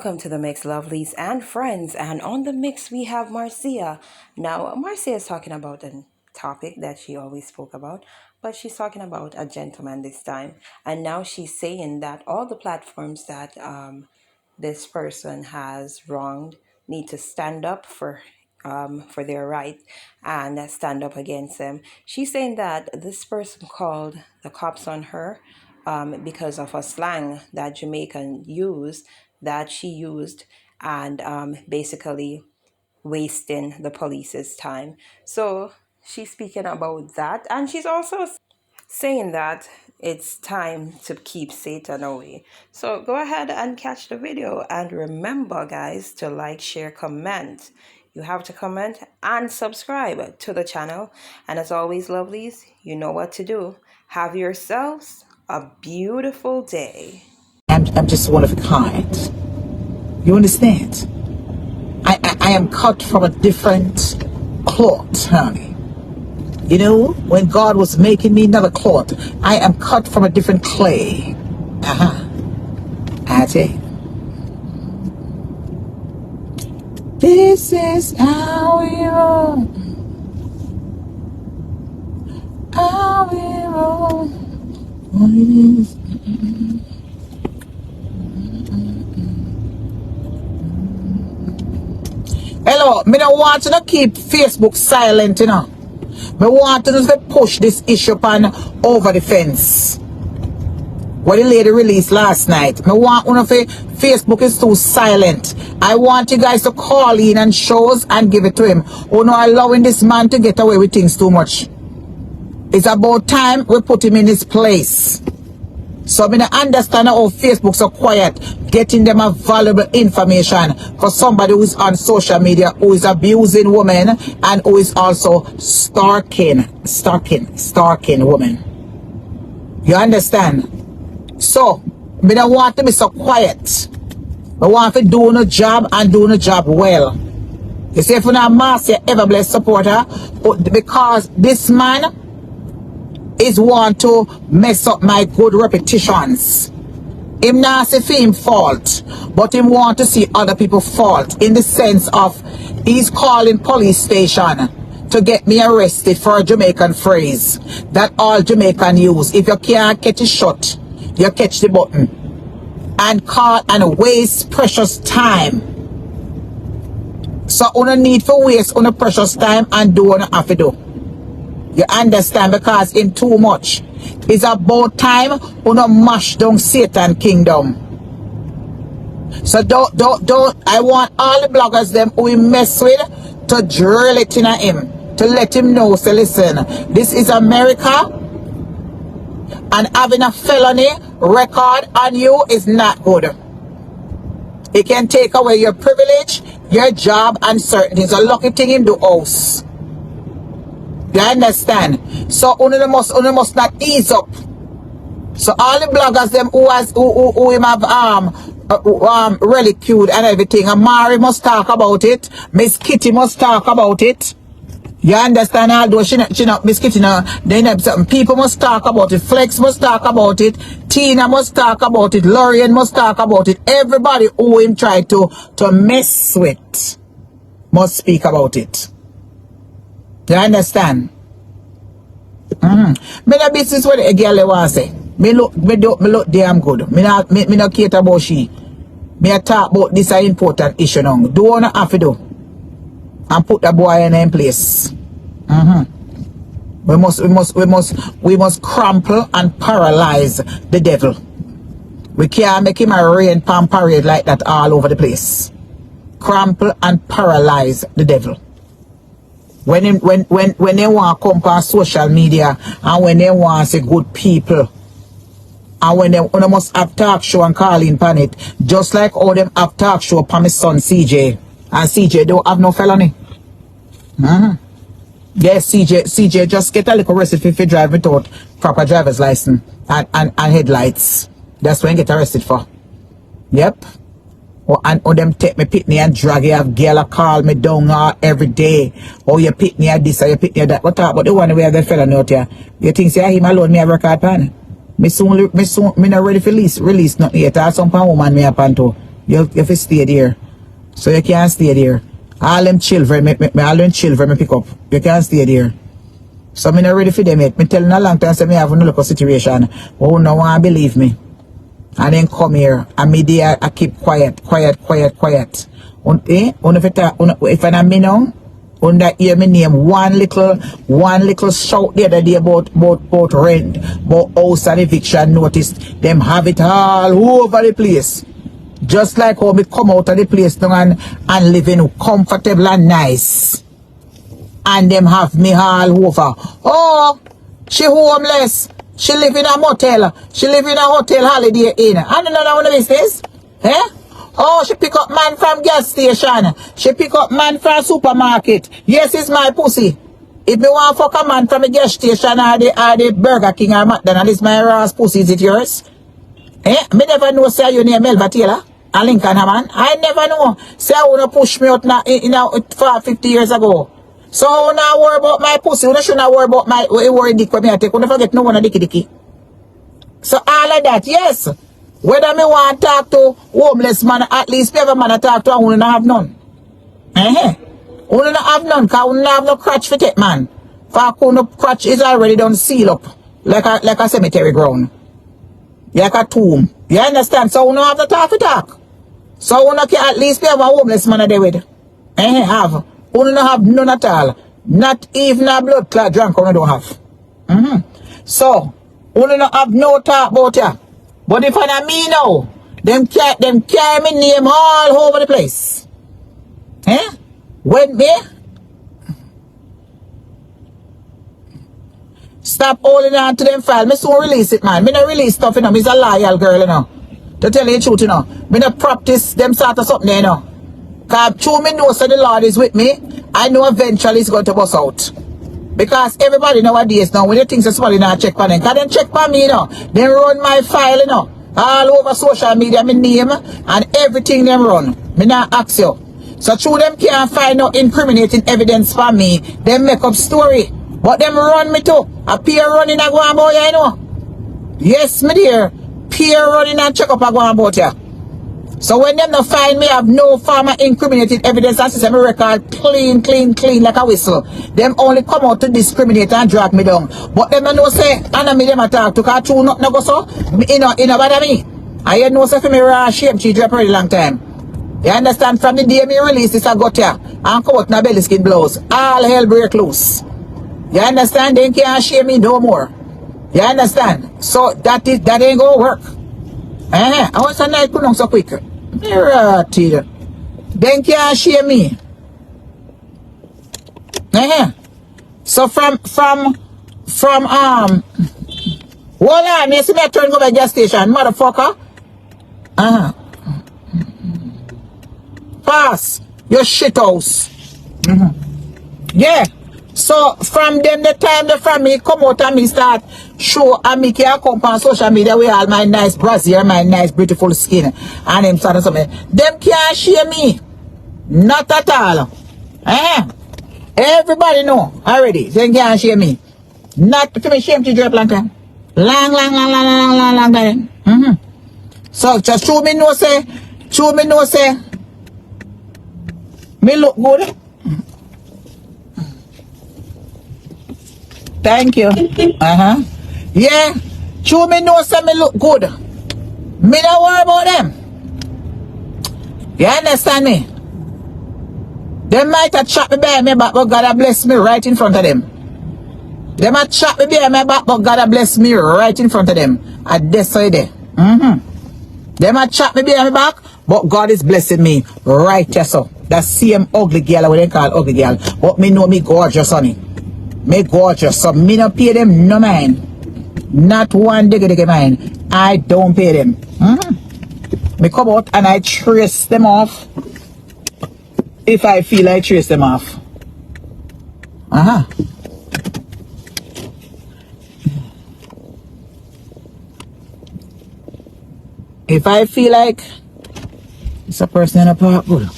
Welcome to the Mix, lovelies and friends. And on the mix, we have Marcia. Now, Marcia is talking about a topic that she always spoke about, but she's talking about a gentleman this time. And now she's saying that all the platforms that this person has wronged need to stand up for their right and stand up against them. She's saying that this person called the cops on her because of a slang that Jamaican used that she used and basically wasting the police's time. So she's speaking about that, and she's also saying that it's time to keep Satan away. So go ahead and catch the video, and remember, guys, to like, share, comment. You have to comment and subscribe to the channel. And as always, lovelies, you know what to do. Have yourselves a beautiful day. I'm just one of a kind. You understand? I am cut from a different cloth, honey. You know, when God was making me another cloth, I am cut from a different clay. I tell you. This is how we roll. How we roll. What it is. Hello, me don't want to keep Facebook silent, you know. Me want to push this issue on over the fence. What the lady released last night. Me want one of Facebook is too silent. I want you guys to call in and show us and give it to him. Oh no, allowing this man to get away with things too much. It's about time we put him in his place. So I don't understand how Facebook so quiet, getting them a valuable information for somebody who is on social media, who is abusing women and who is also stalking women. You understand? So I don't want to be so quiet. I want to do no job and do no job well. You see, if you're not Marcia ever bless supporter, because this man is want to mess up my good reputations. Him not say for him fault, but him want to see other people fault in the sense of he's calling police station to get me arrested for a Jamaican phrase that all Jamaican use. If you can't catch a shot, you catch the button and call and waste precious time. So you don't need to waste on precious time and do what you have to do. You understand? Because in too much. It's about time we not mash down Satan kingdom. So don't. I want all the bloggers them who we mess with to drill it in him. To let him know, say listen, this is America, and having a felony record on you is not good. It can take away your privilege, your job, and certain things. A lucky thing in the house. You understand? So you must not ease up. So all the bloggers them who him have ridiculed and everything, and Mary must talk about it, Miss Kitty must talk about it. You understand? Although she not Miss Kitty now, then some people must talk about it, Flex must talk about it, Tina must talk about it, Lorian must talk about it. Everybody who him try to mess with must speak about it. You understand? Me no business what a girl want to say. Me look damn good. Me no cater about she. Me talk about this an important issue now. Do what you have to do. And put the boy in place. We must crumple and paralyze the devil. We can't make him a rain pan parade like that all over the place. Crumple and paralyze the devil. When they want to come on social media and when they want to say good people and when they must have talk show and call in pan it, just like all them have talk show upon my son CJ, and CJ don't have no felony. Yes, CJ just get a little arrested if he drive without proper driver's license and headlights. That's when he get arrested for. Yep. And them take me pitney and drag you, have girl call me down every day. Oh, you pitney at this or you pitney at that. What talk about the one where the fella out here? You think say him alone me a record pan? Me not ready for release nothing yet. Or some pan woman me a pan too. You have to stay there. So you can't stay there. All them children, all them children me pick up. You can't stay there. So I'm not ready for them yet. Me telling a long time say me have a local situation. Oh, no one believe me. And then come here. And me there, I keep quiet. If I'm me now, under hear me name one little shout the other day about rent, about house and eviction notice. Them have it all over the place. Just like how me come out of the place now and living comfortable and nice. And them have me all over. Oh, she homeless. She live in a motel. She live in a hotel Holiday Inn. I don't know what this is. Eh? Oh, she pick up man from gas station. She pick up man from supermarket. Yes, it's my pussy. If me want fuck a man from a gas station or the Burger King or McDonald's, it's my Ross pussy. Is it yours? Eh? Me never know say you name Melba Taylor and Lincoln Hammond. I never know. Say I wanna push me out now in 50 years ago. So I not worry about my pussy. You should not worry about my worry dick when me I take. You don't forget no one a dicky. So all of that, yes. Whether me want to talk to homeless man, at least me have a man to talk to, I will not have none. I will not have none, because I will not have no crutch for take, man. For no crutch is already done seal up, like a cemetery ground. Like a tomb. You understand? So we don't have to talk. So we can at least be have a homeless man there with. Have. We don't have none at all. Not even a blood clot drunk we don't have. So, we don't have no talk about ya. But if I not me now, them carry me name all over the place. When me? Stop holding on to them file. Me soon release it, man. Me not release stuff, you know. Me's a loyal girl, you know. To tell you the truth, you know. Me not practice them sort of something, you know. Because true me know so the Lord is with me, I know eventually it's going to bust out. Because everybody nowadays now, when they think somebody not check on them, because they check on me, you know. They run my file, you know. All over social media, my name and everything them run. Me not ask you. So true them can't find no incriminating evidence for me. They make up story. But them run me too. A peer running a go on boy, you know. Yes, me dear. Peer running and check up a go on boat, yeah. So when them not find me, have no form of incriminating evidence and system record clean like a whistle. Them only come out to discriminate and drag me down. But them no say, and me them attack to cause true nothing go so. You know bother me. I know say for me raw shame she drop pretty long time. You understand? From the day me release this I got here and come out in a belly skin blouse. All hell break loose. You understand? They can't shame me no more. You understand? So that ain't gonna work. I want some night put on so quick. Then can't shame me. So from hold on, you see me turn go by gas station, motherfucker. Pass your shit house. Yeah. So from them the time the from me come out and me start show and me can come on social media with all my nice brassiere, my nice beautiful skin and them sort of something. Them can't shame me. Not at all. Everybody know already. They can't shame me. Not to me shame to drop long time. Long time. So just show me no say me look good. Thank you. Yeah. Show me know say me look good. Me don't worry about them. You understand me? They might have chat me behind me back, but God bless me right in front of them. They might chat me behind me back, but God bless me right in front of them. I decide there. They might chat me behind me back, but God is blessing me right here, so. That same ugly girl, what they call ugly girl. But me know me gorgeous, honey. Me gorgeous, so me don't pay them no mind. Not one digga mind. I don't pay them. Me come out and I trace them off. If I feel I trace them off. If I feel like it's a person in a park, good.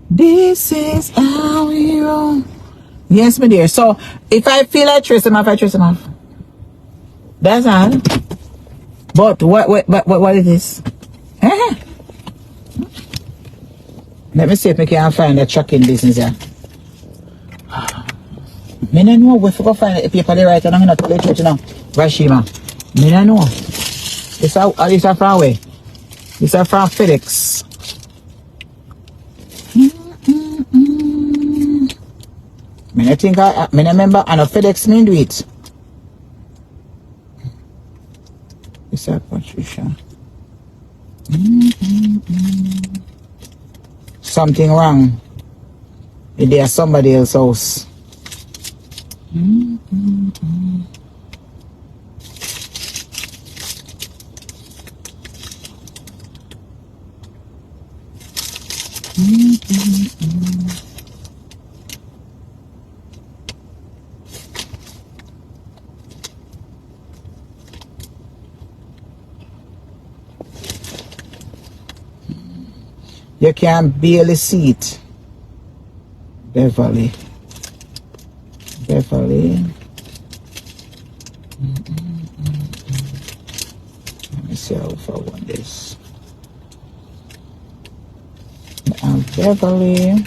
This is how we roll. Yes, my dear. So, if I feel I trace them off, I trace them off. That's all. But what it is? Eh? Let me see if I can find a trucking business here. Me no know where to find the paper there right now. I'm not tell you the truth now. Rashima. Me no know. This are from where? This are from FedEx. Me no think me no remember and a FedEx me do it. This are Patricia. Something wrong. There's somebody else's house. You can barely see it. Beverly. Let me see how far I want this. Beverly.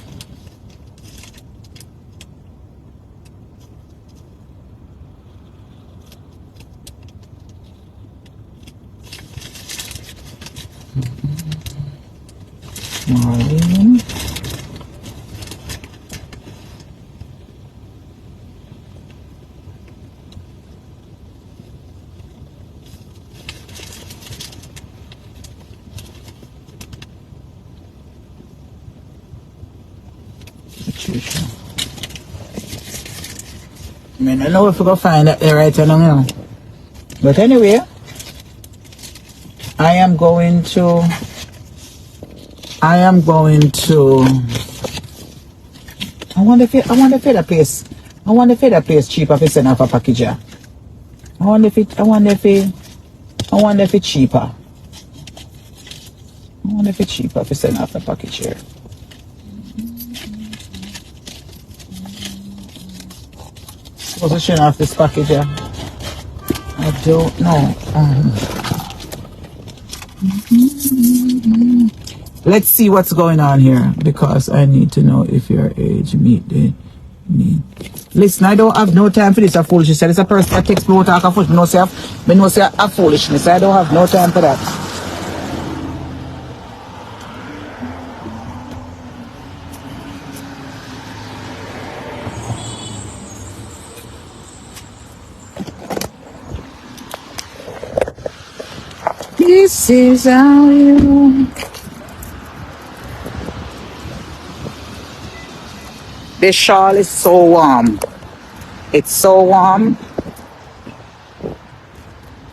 Marlene. I mean, I know if we go find that there right now. But anyway, I am going to I wonder if the place cheaper if it's send off a package. I wonder if it's cheaper. I wonder if it's cheaper if it's send off a package here. Position of this package here. I don't know. Let's see what's going on here because I need to know if your age meet the need. Listen, I don't have no time for this foolishness. It's a person that takes me out of foolishness. I know say a foolishness. I don't have no time for that. This is how you. This shawl is so warm. It's so warm.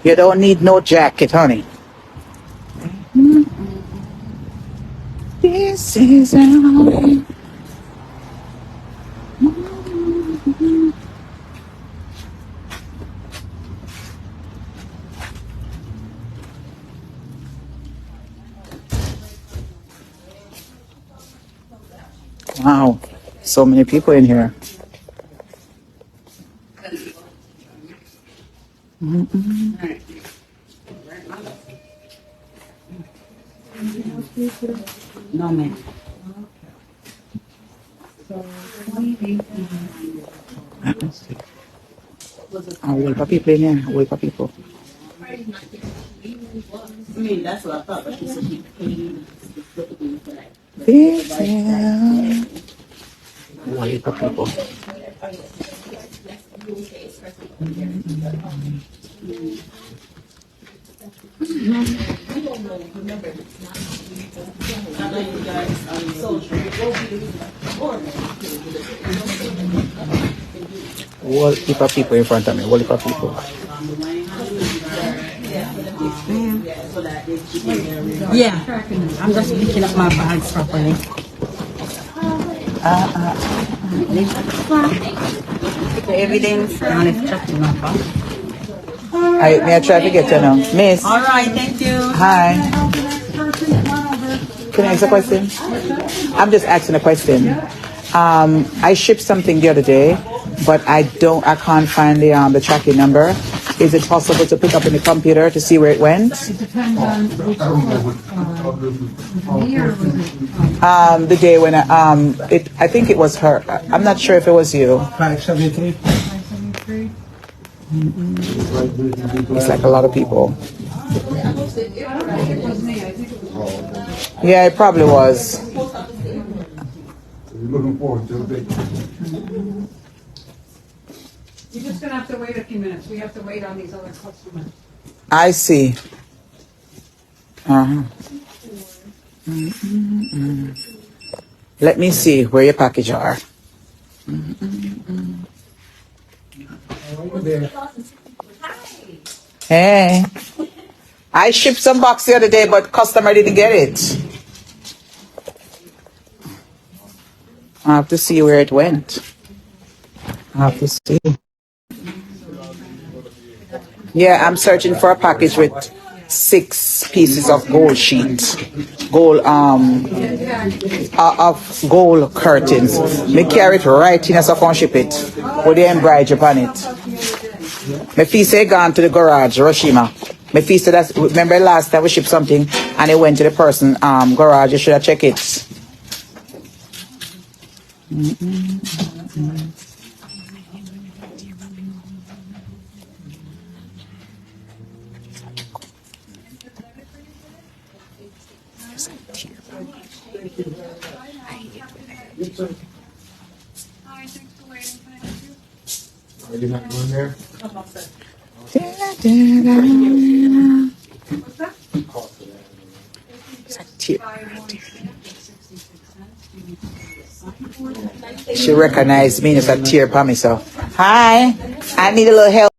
You don't need no jacket, honey. This is how you. Wow, so many people in here. No, ma'am. A whole heap of people in here. A whole heap of people. I mean, that's what I thought, but she said she paid This is a whole heap of people. Whole heap of people in front of me. Whole heap of people. Yeah, I'm just picking up my bags properly. The evidence and it's checking my bag. May I try to get you now? Miss. All right, thank you. Hi. Can I ask a question? I'm just asking a question. I shipped something the other day, but I can't find the tracking number. Is it possible to pick up in the computer to see where it went? It depends on which me or was it? The day when I think it was her. I'm not sure if it was you. 573. 573? It's like a lot of people. I don't think it was me. I think it was. Yeah, it probably was. You're looking forward to it. You're just gonna have to wait a few minutes. We have to wait on these other customers. I see. Let me see where your package are. Hey. I shipped some box the other day, but customer didn't get it. I have to see where it went. I have to see. Yeah, I'm searching for a package with 6 pieces of gold sheet. Gold of gold curtains. Me carry it right in as I can ship it. With the embroidery on it. My fee say gone to the garage, Hiroshima. My fee said that, remember last time we shipped something and it went to the person garage, you should have checked it. Hi, thanks for waiting. Can I help you? Are you not going there? What's that? She recognized me as a tear for me, so. Hi, I need a little help.